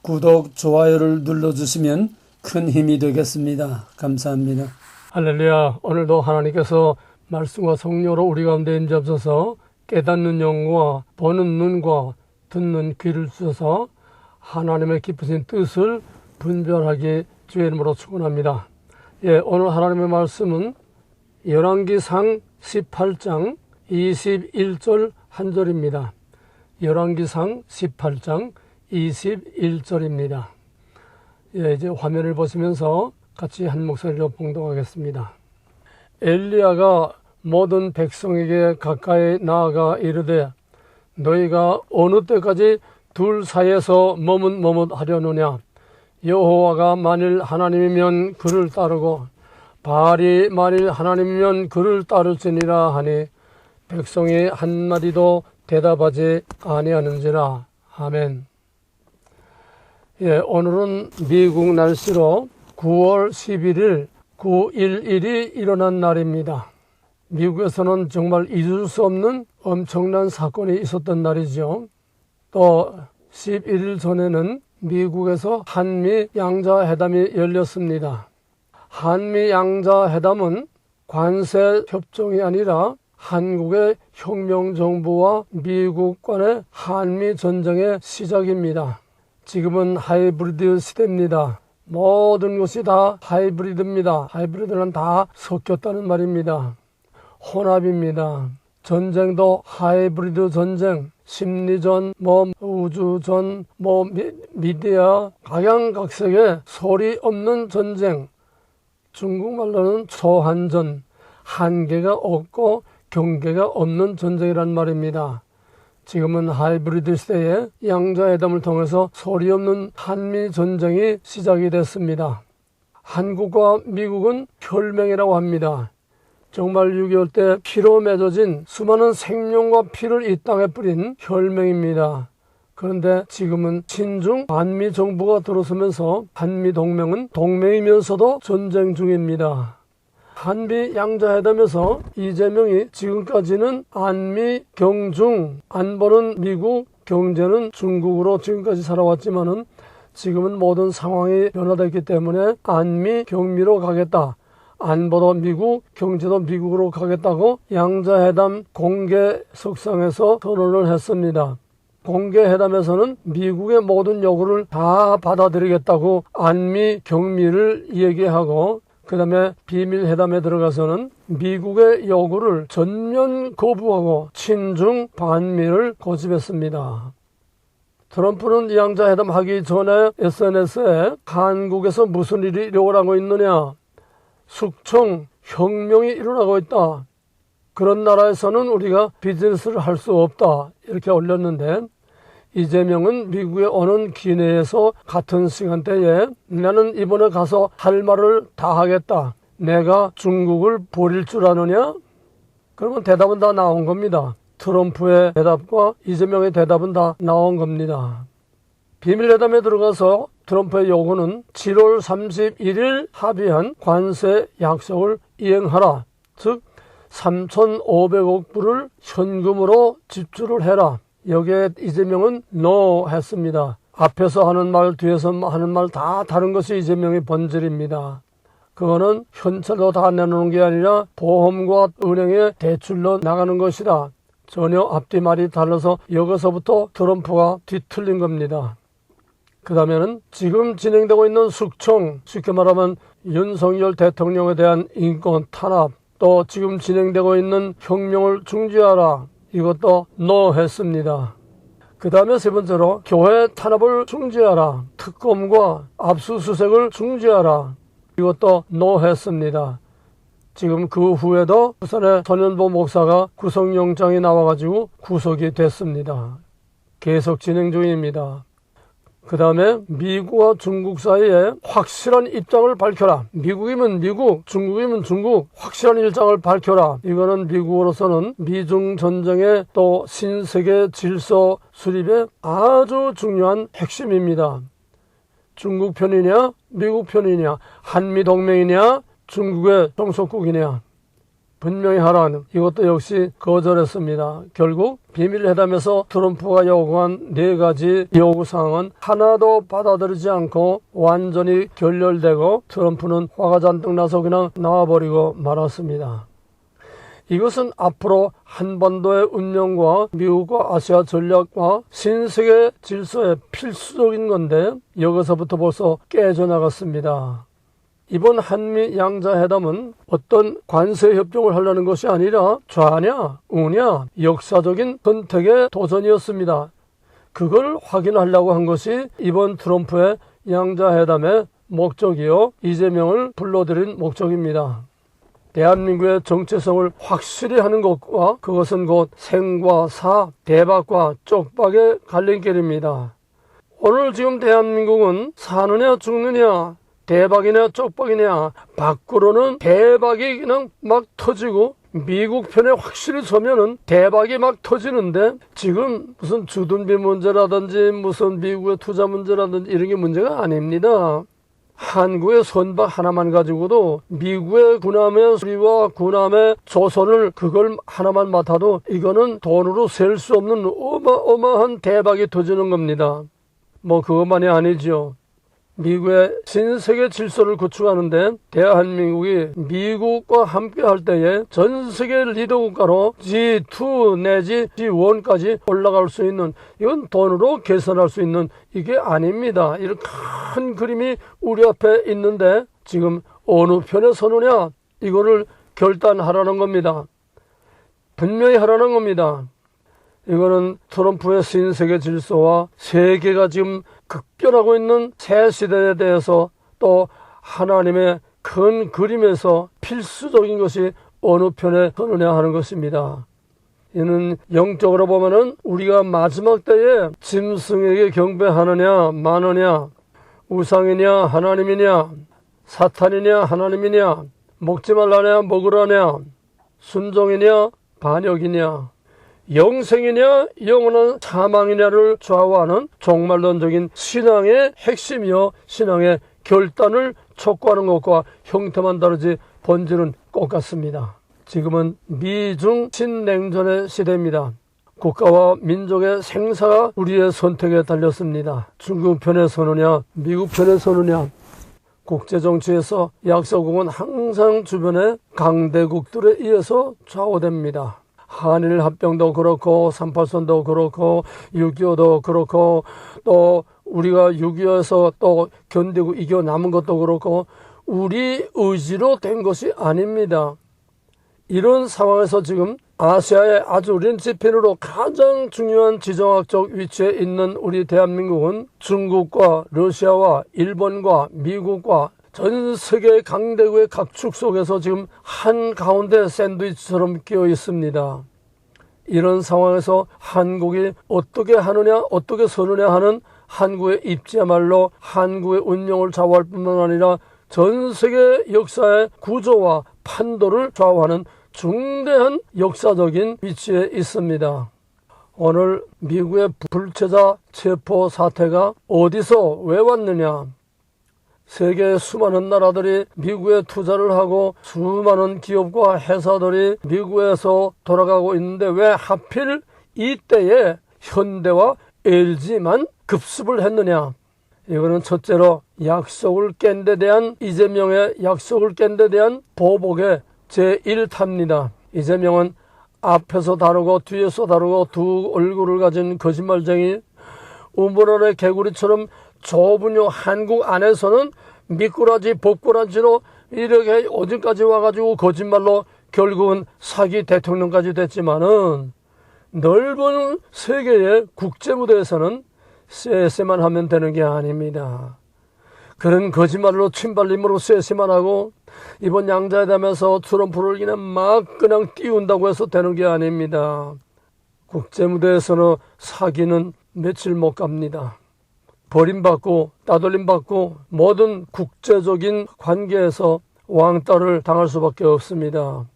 구독, 좋아요를 눌러주시면 큰 힘이 되겠습니다. 감사합니다. 할렐루야. 오늘도 하나님께서 말씀과 성령으로 우리 가운데 임재하셔서 깨닫는 영과 보는 눈과 듣는 귀를 주셔서 하나님의 깊으신 뜻을 분별하게 주의 이름으로 축원합니다. 오늘 하나님의 말씀은 열왕기상 18장 21절 한 절입니다. 열왕기상 18장 21절입니다. 이제 화면을 보시면서 같이 한 목소리로 봉독하겠습니다. 엘리야가 모든 백성에게 가까이 나아가 이르되 너희가 어느 때까지 둘 사이에서 머뭇머뭇하려느냐. 여호와가 만일 하나님이면 그를 따르고 바알이 만일 하나님이면 그를 따를지니라 하니 백성이 한마디도 대답하지 아니하는지라. 아멘. 오늘은 미국 날씨로 9월 11일 9.11이 일어난 날입니다. 미국에서는 정말 잊을 수 없는 엄청난 사건이 있었던 날이죠. 또 11일 전에는 미국에서 한미 양자회담이 열렸습니다. 한미 양자회담은 관세 협정이 아니라 한국의 혁명정부와 미국 간의 한미 전쟁의 시작입니다. 지금은 하이브리드 시대입니다. 모든 것이 다 하이브리드입니다. 하이브리드는 다 섞였다는 말입니다. 혼합입니다. 전쟁도 하이브리드 전쟁, 심리전, 우주전, 미디어, 각양각색의 소리 없는 전쟁, 중국말로는 초한전, 한계가 없고 경계가 없는 전쟁이란 말입니다. 지금은 하이브리드 시대에 양자회담을 통해서 소리 없는 한미 전쟁이 시작이 됐습니다. 한국과 미국은 혈맹이라고 합니다. 정말 6.25 때 피로 맺어진 수많은 생명과 피를 이 땅에 뿌린 혈맹입니다. 그런데 지금은 친중 반미 정부가 들어서면서 한미 동맹은 동맹이면서도 전쟁 중입니다. 한미 양자회담에서 이재명이 지금까지는 한미 경중, 안보는 미국, 경제는 중국으로 지금까지 살아왔지만은 지금은 모든 상황이 변화됐기 때문에 한미 경미로 가겠다. 안보도 미국, 경제도 미국으로 가겠다고 양자회담 공개석상에서 선언을 했습니다. 공개회담에서는 미국의 모든 요구를 다 받아들이겠다고 한미 경미를 얘기하고 그 다음에 비밀회담에 들어가서는 미국의 요구를 전면 거부하고 친중 반미를 고집했습니다. 트럼프는 양자회담 하기 전에 SNS에 한국에서 무슨 일이 일어나고 있느냐, 숙청, 혁명이 일어나고 있다. 그런 나라에서는 우리가 비즈니스를 할 수 없다. 이렇게 올렸는데 이재명은 미국에 오는 기내에서 같은 시간대에 나는 이번에 가서 할 말을 다 하겠다. 내가 중국을 버릴 줄 아느냐? 그러면 대답은 다 나온 겁니다. 트럼프의 대답과 이재명의 대답은 다 나온 겁니다. 비밀회담에 들어가서 트럼프의 요구는 7월 31일 합의한 관세 약속을 이행하라. 즉 3,500억 불을 현금으로 지출을 해라. 여기에 이재명은 NO 했습니다. 앞에서 하는 말, 뒤에서 하는 말 다 다른 것이 이재명의 본질입니다. 그거는 현찰로 다 내놓는 게 아니라 보험과 은행에 대출로 나가는 것이다. 전혀 앞뒤 말이 달라서 여기서부터 트럼프가 뒤틀린 겁니다. 그 다음에는 지금 진행되고 있는 숙청, 쉽게 말하면 윤석열 대통령에 대한 인권 탄압, 또 지금 진행되고 있는 혁명을 중지하라. 이것도 NO 했습니다. 그 다음에 세 번째로 교회 탄압을 중지하라. 특검과 압수수색을 중지하라. 이것도 NO 했습니다. 지금 그 후에도 부산의 전현보 목사가 구속영장이 나와가지고 구속이 됐습니다. 계속 진행 중입니다. 그 다음에 미국과 중국 사이에 확실한 입장을 밝혀라. 미국이면 미국, 중국이면 중국, 확실한 입장을 밝혀라. 이거는 미국으로서는 미중 전쟁의 또 신세계 질서 수립에 아주 중요한 핵심입니다. 중국 편이냐, 미국 편이냐, 한미 동맹이냐, 중국의 종속국이냐. 분명히 하라는 이것도 역시 거절했습니다. 결국 비밀회담에서 트럼프가 요구한 4가지 요구사항은 하나도 받아들이지 않고 완전히 결렬되고 트럼프는 화가 잔뜩 나서 그냥 나와버리고 말았습니다. 이것은 앞으로 한반도의 운명과 미국과 아시아 전략과 신세계 질서에 필수적인 건데 여기서부터 벌써 깨져나갔습니다. 이번 한미 양자회담은 어떤 관세 협정을 하려는 것이 아니라 좌냐 우냐 역사적인 선택의 도전이었습니다. 그걸 확인하려고 한 것이 이번 트럼프의 양자회담의 목적이요 이재명을 불러들인 목적입니다. 대한민국의 정체성을 확실히 하는 것과 그것은 곧 생과 사, 대박과 쪽박의 갈림길입니다. 오늘 지금 대한민국은 사느냐 죽느냐 대박이냐 쪽박이냐 밖으로는 대박이 그냥 막 터지고 미국 편에 확실히 서면은 대박이 막 터지는데 지금 무슨 주둔비 문제라든지 무슨 미국의 투자 문제라든지 이런 게 문제가 아닙니다. 한국의 선박 하나만 가지고도 미국의 군함의 수리와 군함의 조선을 그걸 하나만 맡아도 이거는 돈으로 셀 수 없는 어마어마한 대박이 터지는 겁니다. 뭐 그것만이 아니죠. 미국의 신세계 질서를 구축하는데 대한민국이 미국과 함께 할 때에 전 세계 리더 국가로 G2 내지 G1까지 올라갈 수 있는 이건 돈으로 계산할 수 있는 이게 아닙니다. 이런 큰 그림이 우리 앞에 있는데 지금 어느 편에 서느냐 이거를 결단하라는 겁니다. 분명히 하라는 겁니다. 이거는 트럼프의 신세계 질서와 세계가 지금 급변하고 있는 새 시대에 대해서 또 하나님의 큰 그림에서 필수적인 것이 어느 편에 서느냐 하는 것입니다. 이는 영적으로 보면은 우리가 마지막 때에 짐승에게 경배하느냐 마느냐 우상이냐 하나님이냐 사탄이냐 하나님이냐 먹지 말라냐 먹으라냐 순종이냐 반역이냐 영생이냐 영원한 사망이냐를 좌우하는 종말론적인 신앙의 핵심이요 신앙의 결단을 촉구하는 것과 형태만 다르지 본질은 똑같습니다. 지금은 미중 신냉전의 시대입니다. 국가와 민족의 생사가 우리의 선택에 달렸습니다. 중국 편에 서느냐 미국 편에 서느냐. 국제정치에서 약소국은 항상 주변의 강대국들에 의해서 좌우됩니다. 한일 합병도 그렇고 38선도 그렇고 6.25도 그렇고 또 우리가 6.25에서 또 견디고 이겨 남은 것도 그렇고 우리 의지로 된 것이 아닙니다. 이런 상황에서 지금 아시아의 아주 린치핀으로 가장 중요한 지정학적 위치에 있는 우리 대한민국은 중국과 러시아와 일본과 미국과 전 세계 강대국의 각축 속에서 지금 한가운데 샌드위치처럼 끼어 있습니다. 이런 상황에서 한국이 어떻게 하느냐 어떻게 서느냐 하는 한국의 입지야말로 한국의 운명을 좌우할 뿐만 아니라 전 세계 역사의 구조와 판도를 좌우하는 중대한 역사적인 위치에 있습니다. 오늘 미국의 불체자 체포 사태가 어디서 왜 왔느냐. 세계의 수많은 나라들이 미국에 투자를 하고 수많은 기업과 회사들이 미국에서 돌아가고 있는데 왜 하필 이때에 현대와 LG만 급습을 했느냐. 이거는 첫째로 약속을 깬 데 대한 이재명의 약속을 깬 데 대한 보복의 제1타입니다. 이재명은 앞에서 다루고 뒤에서 다루고 두 얼굴을 가진 거짓말쟁이 우물 아래 개구리처럼 좁은 한국 안에서는 미꾸라지 법꾸라지로 이렇게 어디까지 와가지고 거짓말로 결국은 사기 대통령까지 됐지만은 넓은 세계의 국제무대에서는 쎄쎄만 하면 되는 게 아닙니다. 그런 거짓말로 침발림으로 쎄쎄만 하고 이번 양자회담에서 트럼프를 그냥 띄운다고 해서 되는 게 아닙니다. 국제무대에서는 사기는 며칠 못 갑니다. 버림받고 따돌림받고 모든 국제적인 관계에서 왕따를 당할 수밖에 없습니다.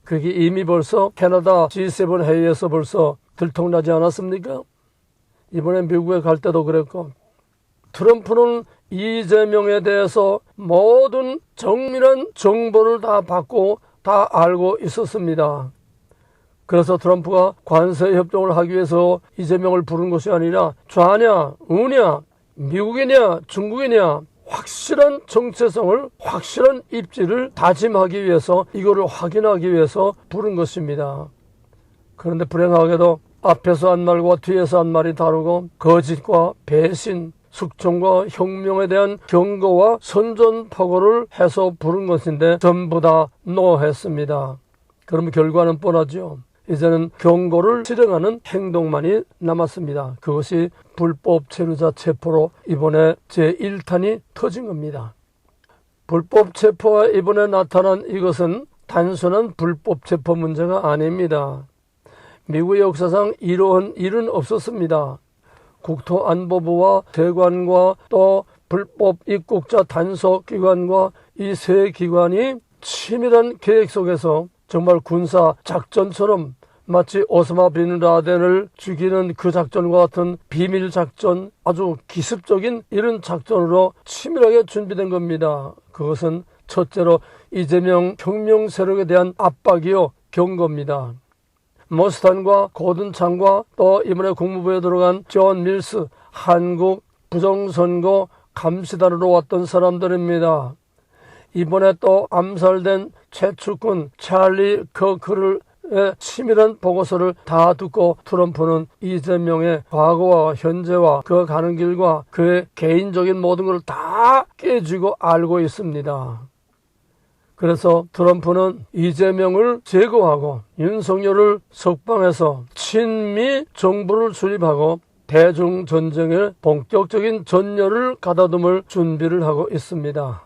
그게 이미 벌써 캐나다 G7 회의에서 벌써 들통나지 않았습니까? 이번에 미국에 갈 때도 그랬고 트럼프는 이재명에 대해서 모든 정밀한 정보를 다 받고 다 알고 있었습니다. 그래서 트럼프가 관세 협정을 하기 위해서 이재명을 부른 것이 아니라 좌냐, 우냐, 미국이냐, 중국이냐 확실한 정체성을, 확실한 입지를 다짐하기 위해서, 이거를 확인하기 위해서 부른 것입니다. 그런데 불행하게도 앞에서 한 말과 뒤에서 한 말이 다르고, 거짓과 배신, 숙청과 혁명에 대한 경고와 선전포고를 해서 부른 것인데 전부 다 노했습니다. 그럼 결과는 뻔하죠. 이제는 경고를 실행하는 행동만이 남았습니다. 그것이 불법 체류자 체포로 이번에 제1탄이 터진 겁니다. 불법 체포와 이번에 나타난 이것은 단순한 불법 체포 문제가 아닙니다. 미국의 역사상 이러한 일은 없었습니다. 국토안보부와 대관과 또 불법 입국자 단속기관과 이 세 기관이 치밀한 계획 속에서 정말 군사 작전처럼 마치 오사마 빈 라덴을 죽이는 그 작전과 같은 비밀 작전, 아주 기습적인 이런 작전으로 치밀하게 준비된 겁니다. 그것은 첫째로 이재명 혁명 세력에 대한 압박이요, 경고입니다. 머스탄과 고든창과 또 이번에 국무부에 들어간 존 밀스, 한국 부정선거 감시단으로 왔던 사람들입니다. 이번에 또 암살된 최측근 찰리 커크의 치밀한 보고서를 다 듣고 트럼프는 이재명의 과거와 현재와 그 가는 길과 그의 개인적인 모든 걸 다 깨지고 알고 있습니다. 그래서 트럼프는 이재명을 제거하고 윤석열을 석방해서 친미 정부를 수립하고 대중전쟁에 본격적인 전열을 가다듬을 준비를 하고 있습니다.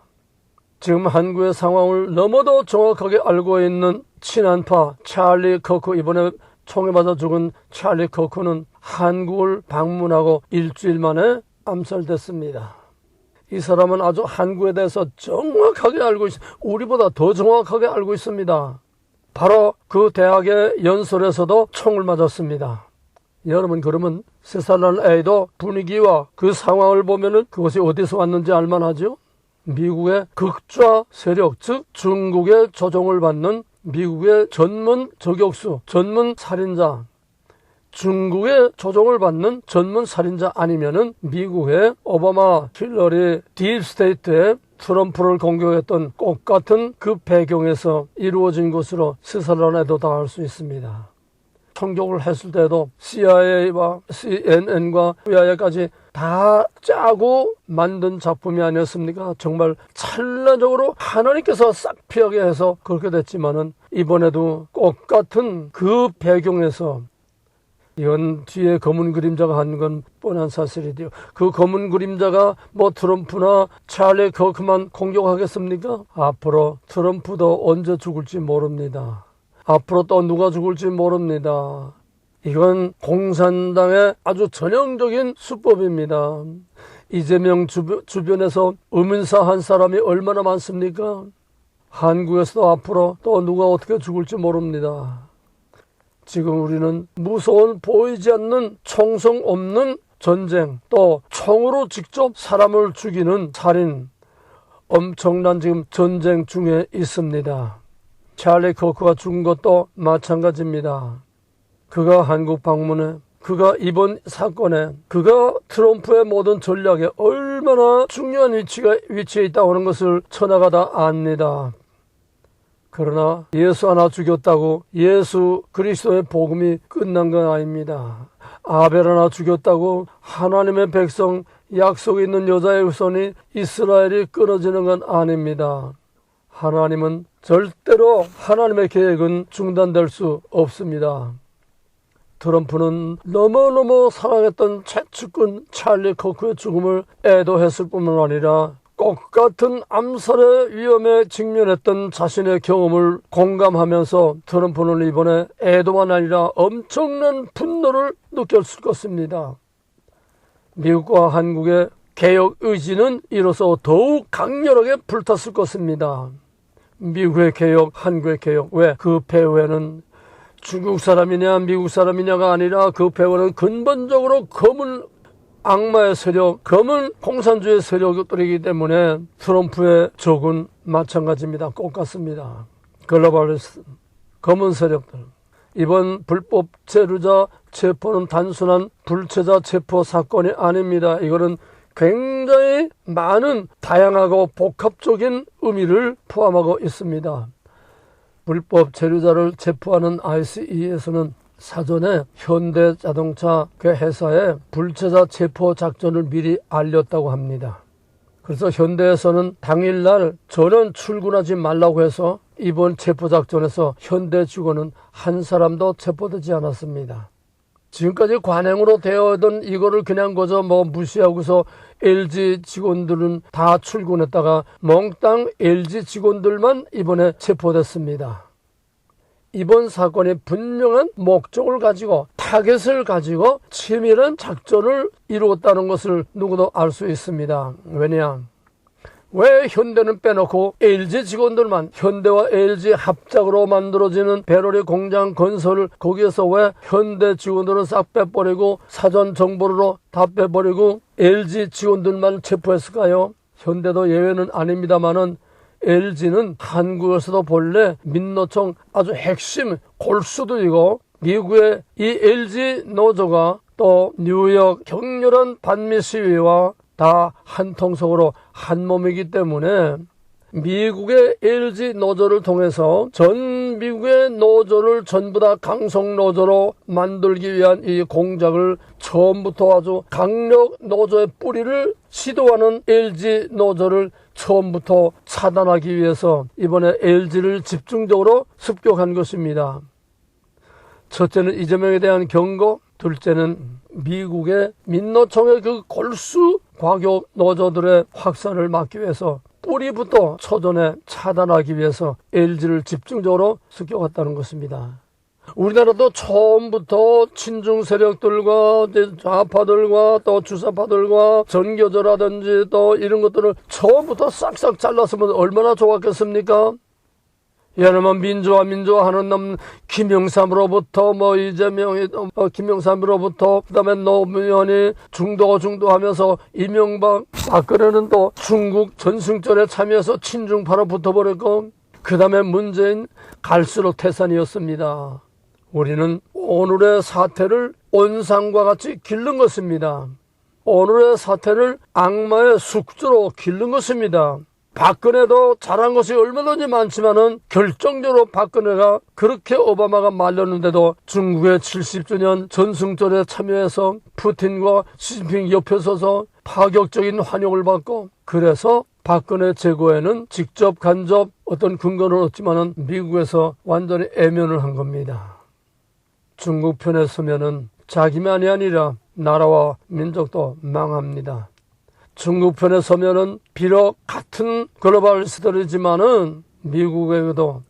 지금 한국의 상황을 너무도 정확하게 알고 있는 친한파 찰리 커크, 이번에 총에 맞아 죽은 찰리 커크는 한국을 방문하고 일주일 만에 암살됐습니다. 이 사람은 아주 한국에 대해서 정확하게 알고 우리보다 더 정확하게 알고 있습니다. 바로 그 대학의 연설에서도 총을 맞았습니다. 여러분, 그러면 3살 난 애도 분위기와 그 상황을 보면은 그것이 어디서 왔는지 알만하죠? 미국의 극좌 세력, 즉 중국의 조종을 받는 미국의 전문 저격수, 전문 살인자, 중국의 조종을 받는 전문 살인자 아니면은 미국의 오바마, 힐러리, 딥스테이트의 트럼프를 공격했던 꼭 같은 그 배경에서 이루어진 것으로 스살란에도 다 알 수 있습니다. 총격을 했을 때도 CIA와 CNN과 FBI까지 다 짜고 만든 작품이 아니었습니까? 정말 찰나적으로 하나님께서 싹 피하게 해서 그렇게 됐지만은 이번에도 꼭 같은 그 배경에서, 이건 뒤에 검은 그림자가 한 건 뻔한 사실이디요. 그 검은 그림자가 뭐 트럼프나 찰리 커크만 공격하겠습니까? 앞으로 트럼프도 언제 죽을지 모릅니다. 앞으로 또 누가 죽을지 모릅니다. 이건 공산당의 아주 전형적인 수법입니다. 이재명 주변에서 의문사한 사람이 얼마나 많습니까? 한국에서도 앞으로 또 누가 어떻게 죽을지 모릅니다. 지금 우리는 무서운 보이지 않는 총성 없는 전쟁, 또 총으로 직접 사람을 죽이는 살인, 엄청난 지금 전쟁 중에 있습니다. 찰리 커크가 죽은 것도 마찬가지입니다. 그가 한국 방문에, 그가 이번 사건에, 그가 트럼프의 모든 전략에 얼마나 중요한 위치에 있다고 하는 것을 천하가 다 압니다. 그러나 예수 하나 죽였다고 예수 그리스도의 복음이 끝난 건 아닙니다. 아벨 하나 죽였다고 하나님의 백성, 약속에 있는 여자의 후손이 이스라엘이 끊어지는 건 아닙니다. 하나님은 절대로, 하나님의 계획은 중단될 수 없습니다. 트럼프는 너무너무 사랑했던 최측근 찰리 커크의 죽음을 애도했을 뿐만 아니라 꼭 같은 암살의 위험에 직면했던 자신의 경험을 공감하면서 트럼프는 이번에 애도만 아니라 엄청난 분노를 느꼈을 것입니다. 미국과 한국의 개혁 의지는 이로써 더욱 강렬하게 불탔을 것입니다. 미국의 개혁, 한국의 개혁. 왜? 그 배후에는 중국 사람이냐 미국 사람이냐가 아니라 그 배후에는 근본적으로 검은 악마의 세력, 검은 공산주의 세력들이기 때문에 트럼프의 적은 마찬가지입니다. 똑같습니다. 글로벌리스트, 검은 세력들. 이번 불법 체류자 체포는 단순한 불체자 체포 사건이 아닙니다. 이거는 굉장히 많은 다양하고 복합적인 의미를 포함하고 있습니다. 불법 체류자를 체포하는 ICE에서는 사전에 현대자동차 그 회사에 불체자 체포 작전을 미리 알렸다고 합니다. 그래서 현대에서는 당일날 전원 출근하지 말라고 해서 이번 체포작전에서 현대 직원은 한 사람도 체포되지 않았습니다. 지금까지 관행으로 되어던 이거를 그냥 거저 무시하고서 LG 직원들은 다 출근했다가 몽땅 LG 직원들만 이번에 체포됐습니다. 이번 사건이 분명한 목적을 가지고 타겟을 가지고 치밀한 작전을 이루었다는 것을 누구도 알 수 있습니다. 왜냐? 왜 현대는 빼놓고 LG 직원들만 현대와 LG 합작으로 만들어지는 배터리 공장 건설을 거기에서 왜 현대 직원들은 싹 빼버리고 사전 정보로 다 빼버리고 LG 직원들만 체포했을까요? 현대도 예외는 아닙니다만은 LG는 한국에서도 본래 민노총 아주 핵심 골수들이고 미국의 이 LG 노조가 또 뉴욕 격렬한 반미 시위와 다 한 통속으로 한 몸이기 때문에 미국의 LG 노조를 통해서 전 미국의 노조를 전부 다 강성 노조로 만들기 위한 이 공작을 처음부터 아주 강력 노조의 뿌리를 시도하는 LG 노조를 처음부터 차단하기 위해서 이번에 LG를 집중적으로 습격한 것입니다. 첫째는 이재명에 대한 경고, 둘째는 미국의 민노총의 그 골수 과격 노조들의 확산을 막기 위해서 뿌리부터 초전에 차단하기 위해서 LG를 집중적으로 습격했다는 것입니다. 우리나라도 처음부터 친중 세력들과 좌파들과 또 주사파들과 전교조라든지 또 이런 것들을 처음부터 싹싹 잘랐으면 얼마나 좋았겠습니까? 예를 민주화 하는 놈 김영삼으로부터 이재명이 김영삼으로부터 그다음에 노무현이 중도 하면서 이명박 박근혜는 또 중국 전승전에 참여해서 친중파로 붙어버렸고 그다음에 문재인 갈수록 태산이었습니다. 우리는 오늘의 사태를 온상과 같이 기른 것입니다. 오늘의 사태를 악마의 숙주로 기른 것입니다. 박근혜도 잘한 것이 얼마든지 많지만은 결정적으로 박근혜가 그렇게 오바마가 말렸는데도 중국의 70주년 전승절에 참여해서 푸틴과 시진핑 옆에 서서 파격적인 환영을 받고 그래서 박근혜 제거에는 직접 간접 어떤 근거를 얻지만은 미국에서 완전히 애면을 한 겁니다. 중국 편에 서면은 자기만이 아니라 나라와 민족도 망합니다. 중국 편에 서면은 비록 같은 글로벌리스트들이지만은 미국에도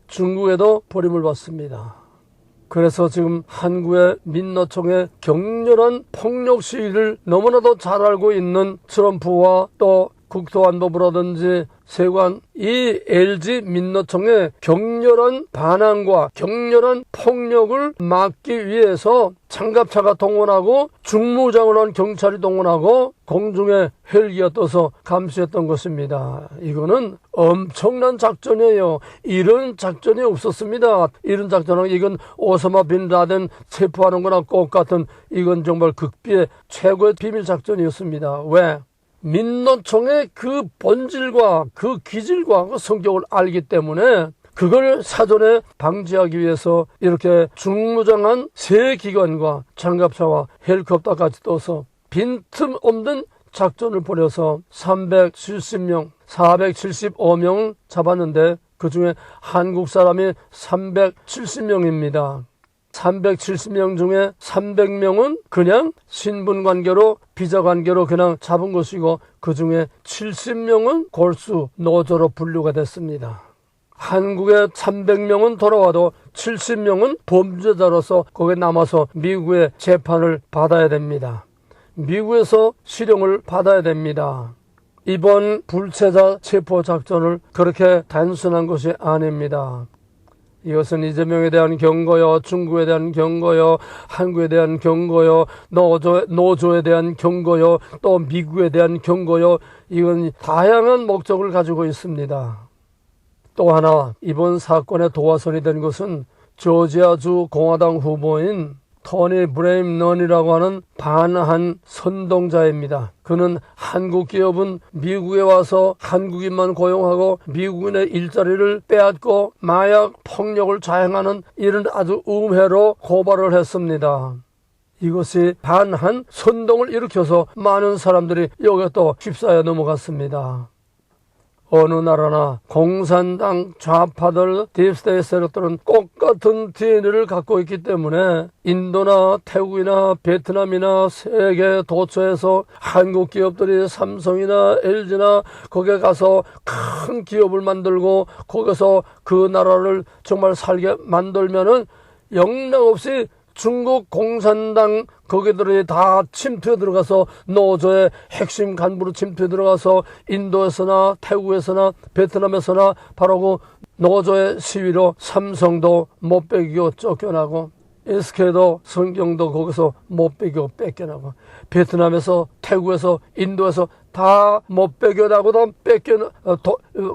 중국에도 버림을 받습니다. 그래서 지금 한국의 민노총의 격렬한 폭력 시위를 너무나도 잘 알고 있는 트럼프와 또 국토안보부라든지 세관 이 LG 민노총의 격렬한 반항과 격렬한 폭력을 막기 위해서 장갑차가 동원하고 중무장을 한 경찰이 동원하고 공중에 헬기가 떠서 감시했던 것입니다. 이거는 엄청난 작전이에요. 이런 작전이 없었습니다. 이런 작전은 이건 오사마 빈 라덴 체포하는 거나 똑같은 이건 정말 극비의 최고의 비밀 작전이었습니다. 왜? 민노총의 그 본질과 그 기질과 그 성격을 알기 때문에 그걸 사전에 방지하기 위해서 이렇게 중무장한 세 기관과 장갑차와 헬리콥터까지 떠서 빈틈없는 작전을 벌여서 370명, 475명 잡았는데 그중에 한국 사람이 370명입니다. 370명 중에 300명은 그냥 신분관계로 비자관계로 그냥 잡은 것이고 그중에 70명은 골수 노조로 분류가 됐습니다. 한국에 300명은 돌아와도 70명은 범죄자로서 거기에 남아서 미국의 재판을 받아야 됩니다. 미국에서 실형을 받아야 됩니다. 이번 불체자 체포 작전을 그렇게 단순한 것이 아닙니다. 이것은 이재명에 대한 경고요, 중국에 대한 경고요, 한국에 대한 경고요, 노조에 대한 경고요, 또 미국에 대한 경고요. 이건 다양한 목적을 가지고 있습니다. 또 하나 이번 사건의 도화선이 된 것은 조지아주 공화당 후보인 토니 브레임넌이라고 하는 반한 선동자입니다. 그는 한국 기업은 미국에 와서 한국인만 고용하고 미국인의 일자리를 빼앗고 마약 폭력을 자행하는 이런 아주 음해로 고발을 했습니다. 이것이 반한 선동을 일으켜서 많은 사람들이 여기에 또 휩싸여 넘어갔습니다. 어느 나라나 공산당 좌파들 딥스테이트 세력들은 똑같은 DNA를 갖고 있기 때문에 인도나 태국이나 베트남이나 세계 도처에서 한국 기업들이 삼성이나 LG나 거기에 가서 큰 기업을 만들고 거기서 그 나라를 정말 살게 만들면은 영락없이 중국 공산당 거기들이 다 침투에 들어가서 노조의 핵심 간부로 침투에 들어가서 인도에서나 태국에서나 베트남에서나 바로 그 노조의 시위로 삼성도 못 빼기고 쫓겨나고 SK도 성경도 거기서 못 빼기고 뺏겨나고 베트남에서 태국에서 인도에서 다 못 빼겨나고도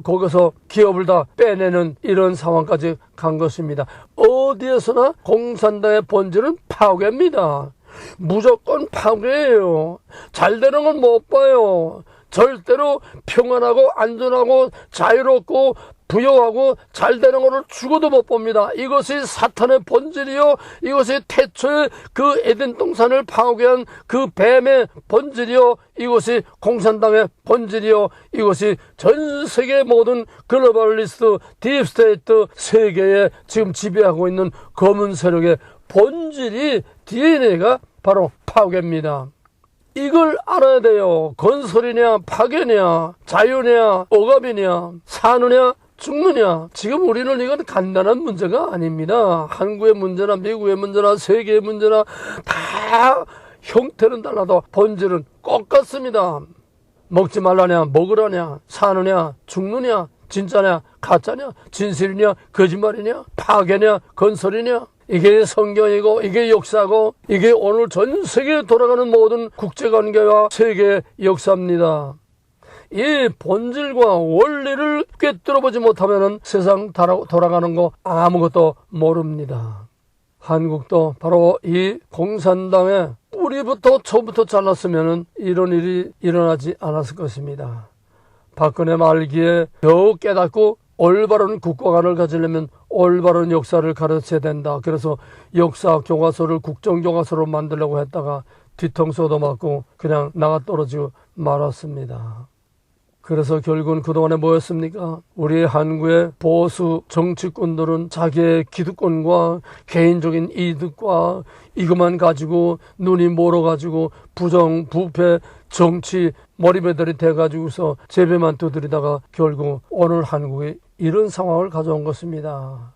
거기서 기업을 다 빼내는 이런 상황까지 간 것입니다. 어디에서나 공산당의 본질은 파괴입니다. 무조건 파괴예요. 잘 되는 건 못 봐요. 절대로 평안하고 안전하고 자유롭고 부여하고 잘 되는 것을 죽어도 못 봅니다. 이것이 사탄의 본질이요. 이것이 태초에 그 에덴 동산을 파괴한 그 뱀의 본질이요. 이것이 공산당의 본질이요. 이것이 전 세계 모든 글로벌리스트 딥스테이트 세계에 지금 지배하고 있는 검은 세력의 본질이 DNA가 바로 파괴입니다. 이걸 알아야 돼요. 건설이냐 파괴냐 자유냐 억압이냐 사느냐 죽느냐. 지금 우리는 이건 간단한 문제가 아닙니다. 한국의 문제나 미국의 문제나 세계의 문제나 다 형태는 달라도 본질은 똑같습니다. 먹지 말라냐 먹으라냐 사느냐 죽느냐 진짜냐 가짜냐 진실이냐 거짓말이냐 파괴냐 건설이냐. 이게 성경이고 이게 역사고 이게 오늘 전 세계에 돌아가는 모든 국제관계와 세계의 역사입니다. 이 본질과 원리를 꿰뚫어보지 못하면 세상 돌아가는 거 아무것도 모릅니다. 한국도 바로 이 공산당의 뿌리부터 처음부터 잘랐으면 이런 일이 일어나지 않았을 것입니다. 박근혜 말기에 더욱 깨닫고 올바른 국가관을 가지려면 올바른 역사를 가르쳐야 된다. 그래서 역사 교과서를 국정교과서로 만들려고 했다가 뒤통수도 맞고 그냥 나가 떨어지고 말았습니다. 그래서 결국은 그동안에 뭐였습니까? 우리 한국의 보수 정치꾼들은 자기의 기득권과 개인적인 이득과 이것만 가지고 눈이 멀어가지고 부정, 부패, 정치 머리배들이 돼가지고서 제배만 두드리다가 결국 오늘 한국이 이런 상황을 가져온 것입니다.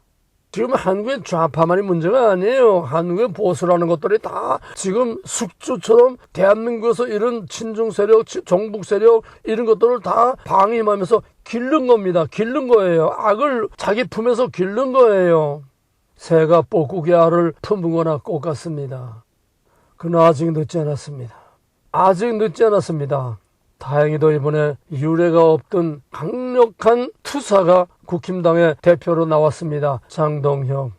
지금 한국의 좌파만이 문제가 아니에요. 한국의 보수라는 것들이 다 지금 숙주처럼 대한민국에서 이런 친중 세력, 정북 세력 이런 것들을 다 방임하면서 기른 겁니다. 기른 거예요. 악을 자기 품에서 기른 거예요. 새가 뻐꾸기 알을 품은 거나 똑같습니다. 그러나 아직 늦지 않았습니다. 아직 늦지 않았습니다. 다행히도 이번에 유례가 없던 강력한 투사가 국힘당의 대표로 나왔습니다. 장동혁.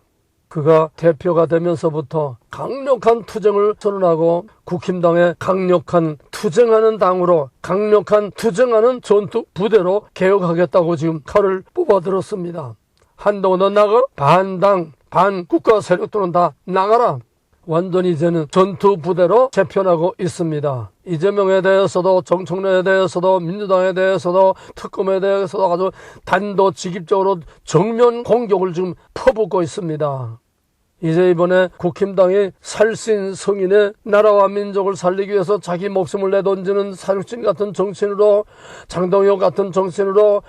그가 대표가 되면서부터 강력한 투쟁을 선언하고 국힘당의 강력한 투쟁하는 당으로 강력한 투쟁하는 전투 부대로 개혁하겠다고 지금 칼을 뽑아들었습니다. 한동훈 너 나가? 반당, 반국가 세력들은 다 나가라. 완전히 이제는 전투 부대로 재편하고 있습니다. 이재명에 대해서도 정청래에 대해서도 민주당에 대해서도 특검에 대해서도 아주 단도직입적으로 정면 공격을 지금 퍼붓고 있습니다. 이제 이번에 국힘당이 살신 성인의 나라와 민족을 살리기 위해서 자기 목숨을 내던지는 사육진 같은 정치인으로 장동혁 같은 정치인으로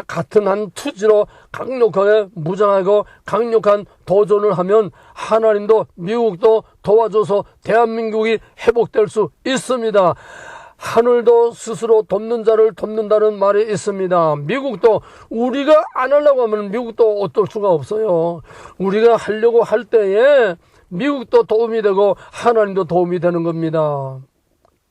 같은 한 투지로 강력하게 무장하고 강력한 도전을 하면 하나님도 미국도 도와줘서 대한민국이 회복될 수 있습니다. 하늘도 스스로 돕는 자를 돕는다는 말이 있습니다. 미국도 우리가 안 하려고 하면 미국도 어떨 수가 없어요. 우리가 하려고 할 때에 미국도 도움이 되고 하나님도 도움이 되는 겁니다.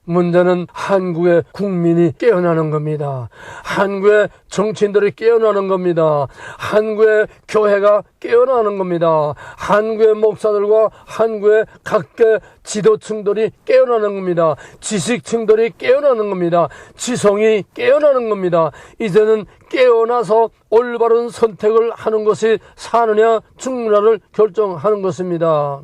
문제는 한국의 국민이 깨어나는 겁니다. 한국의 정치인들이 깨어나는 겁니다. 한국의 교회가 깨어나는 겁니다. 한국의 목사들과 한국의 각계 지도층들이 깨어나는 겁니다. 지식층들이 깨어나는 겁니다. 지성이 깨어나는 겁니다. 이제는 깨어나서 올바른 선택을 하는 것이 사느냐 죽느냐를 결정하는 것입니다.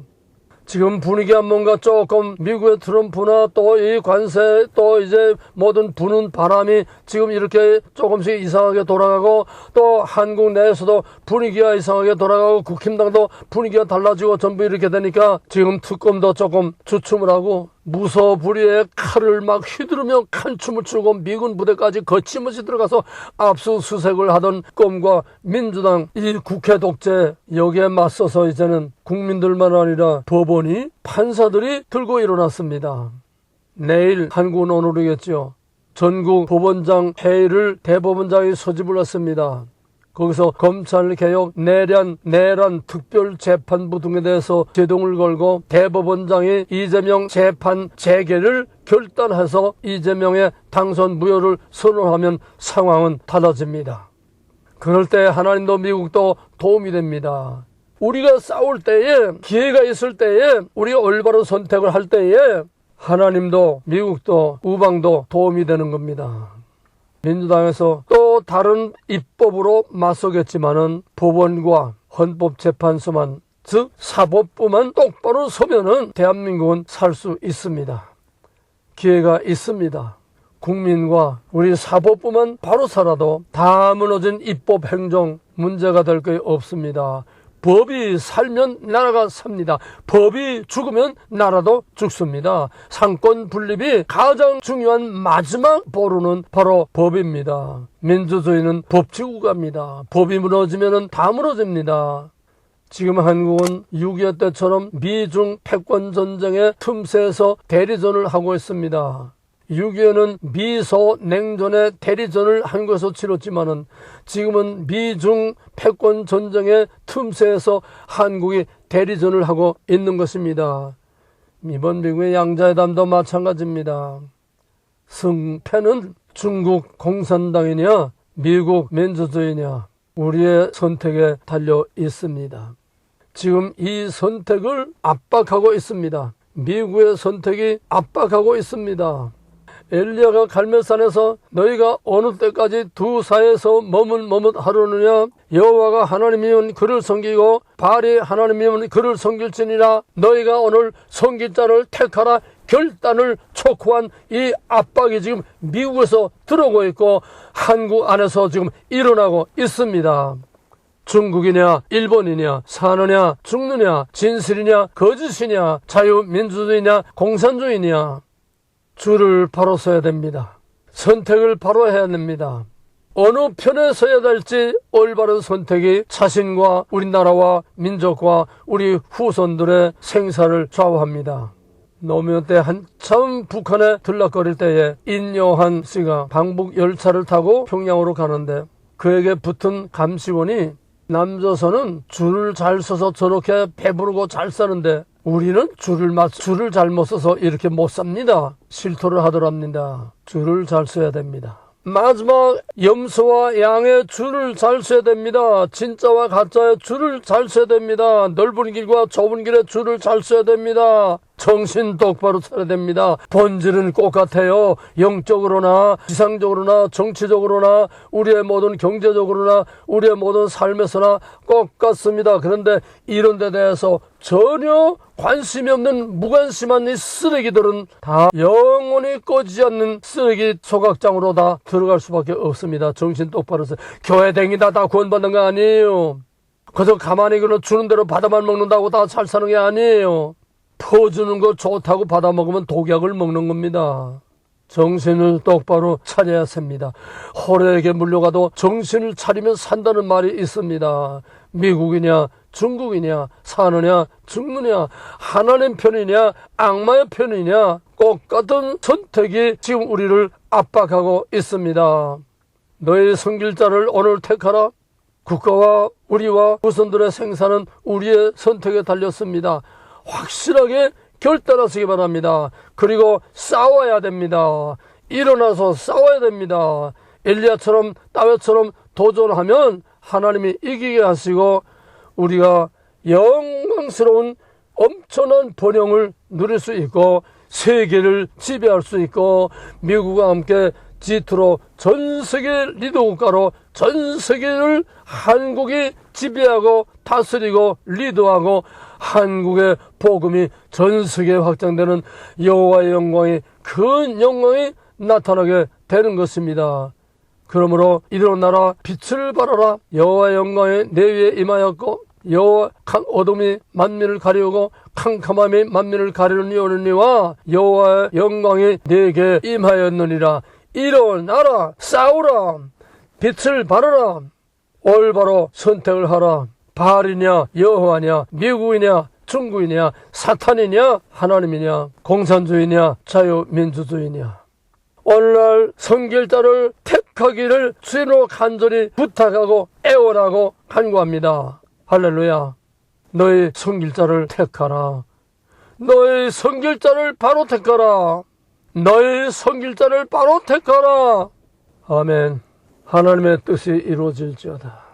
지금 분위기가 뭔가 조금 미국의 트럼프나 또 이 관세 또 이제 모든 부는 바람이 지금 이렇게 조금씩 이상하게 돌아가고 또 한국 내에서도 분위기가 이상하게 돌아가고 국힘당도 분위기가 달라지고 전부 이렇게 되니까 지금 특검도 조금 주춤을 하고 무소불위의 칼을 막 휘두르며 칼춤을 추고 미군 부대까지 거침없이 들어가서 압수수색을 하던 껌과 민주당 이 국회 독재 여기에 맞서서 이제는 국민들만 아니라 법원이 판사들이 들고 일어났습니다. 내일 한국은 오늘이겠죠. 전국 법원장 회의를 대법원장이 소집을 했습니다. 거기서 검찰개혁, 내란 특별재판부 등에 대해서 제동을 걸고 대법원장이 이재명 재판 재개를 결단해서 이재명의 당선 무효를 선언하면 상황은 달라집니다. 그럴 때 하나님도 미국도 도움이 됩니다. 우리가 싸울 때에 기회가 있을 때에 우리가 올바른 선택을 할 때에 하나님도 미국도 우방도 도움이 되는 겁니다. 민주당에서 또 다른 입법으로 맞서겠지만은 법원과 헌법재판소만 즉 사법부만 똑바로 서면은 대한민국은 살 수 있습니다. 기회가 있습니다. 국민과 우리 사법부만 바로 살아도 다 무너진 입법 행정 문제가 될 게 없습니다. 법이 살면 나라가 삽니다. 법이 죽으면 나라도 죽습니다. 상권 분립이 가장 중요한 마지막 보루는 바로 법입니다. 민주주의는 법치국가입니다. 법이 무너지면 다 무너집니다. 지금 한국은 6.25 때처럼 미중 패권 전쟁의 틈새에서 대리전을 하고 있습니다. 6.25는 미소 냉전의 대리전을 한국에서 치렀지만은 지금은 미중 패권 전쟁의 틈새에서 한국이 대리전을 하고 있는 것입니다. 이번 미국의 양자회담도 마찬가지입니다. 승패는 중국 공산당이냐 미국 민주주의냐 우리의 선택에 달려 있습니다. 지금 이 선택을 압박하고 있습니다. 미국의 선택이 압박하고 있습니다. 엘리야가 갈멜산에서 너희가 어느 때까지 두 사이에서 머뭇하려느냐 여호와가 하나님이면 그를 섬기고 바알이 하나님이면 그를 섬길지니라 너희가 오늘 섬길 자를 택하라 결단을 촉구한 이 압박이 지금 미국에서 들어오고 있고 한국 안에서 지금 일어나고 있습니다. 중국이냐 일본이냐 사느냐 죽느냐 진실이냐 거짓이냐 자유민주주의냐 공산주의냐 줄을 바로 서야 됩니다. 선택을 바로 해야 됩니다. 어느 편에 서야 될지 올바른 선택이 자신과 우리나라와 민족과 우리 후손들의 생사를 좌우합니다. 노무현 때 한참 북한에 들락거릴 때에 인요한 씨가 방북 열차를 타고 평양으로 가는데 그에게 붙은 감시원이 남조선은 줄을 잘 서서 저렇게 배부르고 잘 사는데 우리는 줄을 잘못 서서 이렇게 못 삽니다. 실토를 하더랍니다. 줄을 잘 서야 됩니다. 마지막 염소와 양의 줄을 잘 서야 됩니다. 진짜와 가짜의 줄을 잘 서야 됩니다. 넓은 길과 좁은 길의 줄을 잘 서야 됩니다. 정신 똑바로 차려야 됩니다. 본질은 똑같아요. 영적으로나 지상적으로나 정치적으로나 우리의 모든 경제적으로나 우리의 모든 삶에서나 똑같습니다. 그런데 이런 데 대해서 전혀 관심이 없는 무관심한 이 쓰레기들은 다 영원히 꺼지지 않는 쓰레기 소각장으로 다 들어갈 수밖에 없습니다. 정신 똑바로 서 교회 댕기다 다 구원받는 거 아니에요. 그저 가만히 그냥 주는 대로 받아만 먹는다고 다 잘 사는 게 아니에요. 퍼주는 거 좋다고 받아먹으면 독약을 먹는 겁니다. 정신을 똑바로 차려야 삽니다. 호래에게 물려가도 정신을 차리면 산다는 말이 있습니다. 미국이냐 중국이냐 사느냐 죽느냐 하나님 편이냐 악마의 편이냐 똑같은 선택이 지금 우리를 압박하고 있습니다. 너희 섬길 자를 오늘 택하라. 국가와 우리와 후손들의 생사는 우리의 선택에 달렸습니다. 확실하게 결단하시기 바랍니다. 그리고 싸워야 됩니다. 일어나서 싸워야 됩니다. 엘리야처럼 다윗처럼 도전하면 하나님이 이기게 하시고 우리가 영광스러운 엄청난 번영을 누릴 수 있고 세계를 지배할 수 있고 미국과 함께 G2로 전 세계 리더 국가로 전 세계를 한국이 지배하고 다스리고 리더하고 한국의 복음이 전 세계에 확장되는 여호와의 영광이 큰 영광이 나타나게 되는 것입니다. 그러므로 이대로 나라 빛을 발하라. 여호와의 영광이 내 위에 임하였고 여호와 어둠이 만민을 가리우고 캄캄함이 만민을 가리우니 오느니와 여호와의 영광이 내게 임하였느니라. 일어나라, 싸우라, 빛을 발하라, 올바로 선택을 하라. 바알이냐 여호와냐, 미국이냐 중국이냐, 사탄이냐 하나님이냐, 공산주의냐 자유민주주의냐. 오늘날 선길자를 택하기를 주님으로 간절히 부탁하고 애원하고 간구합니다. 할렐루야. 너의 선길자를 택하라. 너의 선길자를 바로 택하라. 너의 선길자를 바로 택하라. 아멘. 하나님의 뜻이 이루어질지어다.